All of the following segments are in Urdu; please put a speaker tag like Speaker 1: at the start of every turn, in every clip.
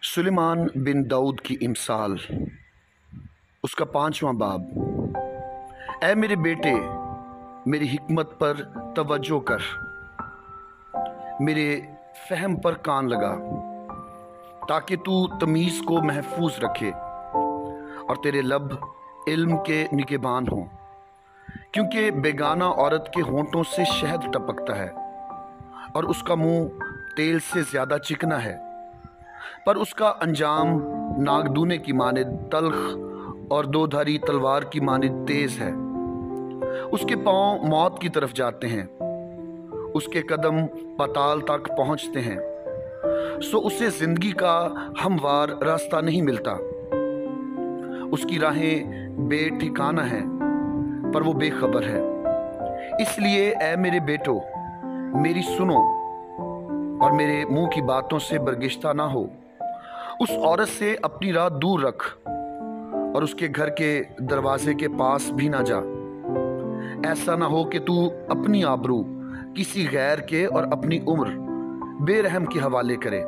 Speaker 1: سلیمان بن داؤد کی امثال، اس کا 5واں باب۔ اے میرے بیٹے، میری حکمت پر توجہ کر، میرے فہم پر کان لگا، تاکہ تو تمیز کو محفوظ رکھے اور تیرے لب علم کے نگہبان ہوں، کیونکہ بیگانہ عورت کے ہونٹوں سے شہد ٹپکتا ہے اور اس کا منہ تیل سے زیادہ چکنا ہے، پر اس کا انجام ناگدونے کی مانند تلخ اور دو دھاری تلوار کی مانند تیز ہے۔ اس کے پاؤں موت کی طرف جاتے ہیں، اس کے قدم پتال تک پہنچتے ہیں، سو اسے زندگی کا ہموار راستہ نہیں ملتا۔ اس کی راہیں بے ٹھکانہ ہیں، پر وہ بے خبر ہے۔ اس لیے اے میرے بیٹو، میری سنو اور میرے منہ کی باتوں سے برگشتہ نہ ہو۔ اس عورت سے اپنی راہ دور رکھ اور اس کے گھر کے دروازے کے پاس بھی نہ جا۔ ایسا نہ ہو کہ تو اپنی آبرو کسی غیر کے اور اپنی عمر بے رحم کے حوالے کرے۔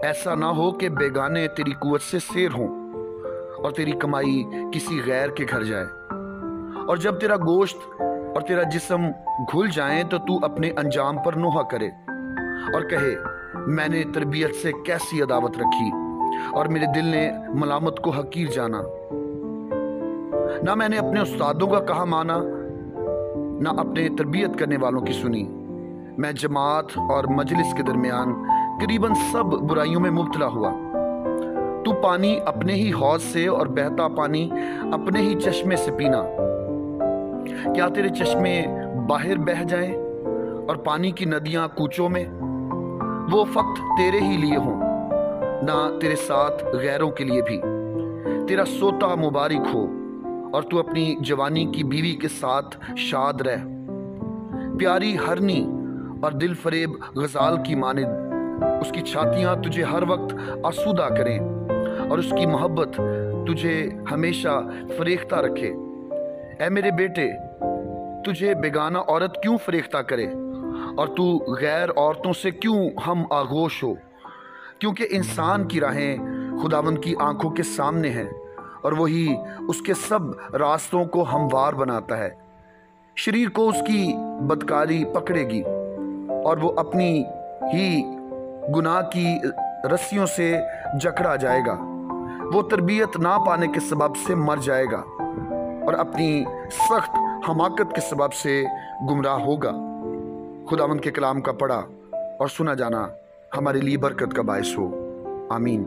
Speaker 1: ایسا نہ ہو کہ بیگانے تیری قوت سے سیر ہوں اور تیری کمائی کسی غیر کے گھر جائے، اور جب تیرا گوشت اور تیرا جسم گھل جائیں تو تو اپنے انجام پر نوحہ کرے اور کہے، میں نے تربیت سے کیسی عداوت رکھی اور میرے دل نے ملامت کو حقیر جانا۔ نہ میں نے اپنے استادوں کا کہا مانا، نہ اپنے تربیت کرنے والوں کی سنی۔ میں جماعت اور مجلس کے درمیان قریباً سب برائیوں میں مبتلا ہوا۔ تو پانی اپنے ہی حوض سے اور بہتا پانی اپنے ہی چشمے سے پینا۔ کیا تیرے چشمے باہر بہہ جائیں اور پانی کی ندیاں کوچوں میں؟ وہ فقط تیرے ہی لیے ہوں، نہ تیرے ساتھ غیروں کے لیے بھی۔ تیرا سوتا مبارک ہو اور تو اپنی جوانی کی بیوی کے ساتھ شاد رہ۔ پیاری ہرنی اور دل فریب غزال کی مانند اس کی چھاتیاں تجھے ہر وقت آسودہ کریں اور اس کی محبت تجھے ہمیشہ فریختہ رکھے۔ اے میرے بیٹے، تجھے بیگانہ عورت کیوں فریختہ کرے اور تو غیر عورتوں سے کیوں ہم آغوش ہو؟ کیونکہ انسان کی راہیں خداوند کی آنکھوں کے سامنے ہیں اور وہی اس کے سب راستوں کو ہموار بناتا ہے۔ شریر کو اس کی بدکاری پکڑے گی اور وہ اپنی ہی گناہ کی رسیوں سے جکڑا جائے گا۔ وہ تربیت نہ پانے کے سبب سے مر جائے گا اور اپنی سخت حماقت کے سبب سے گمراہ ہوگا۔ خداوند کے کلام کا پڑھا اور سنا جانا ہمارے لیے برکت کا باعث ہو۔ آمین۔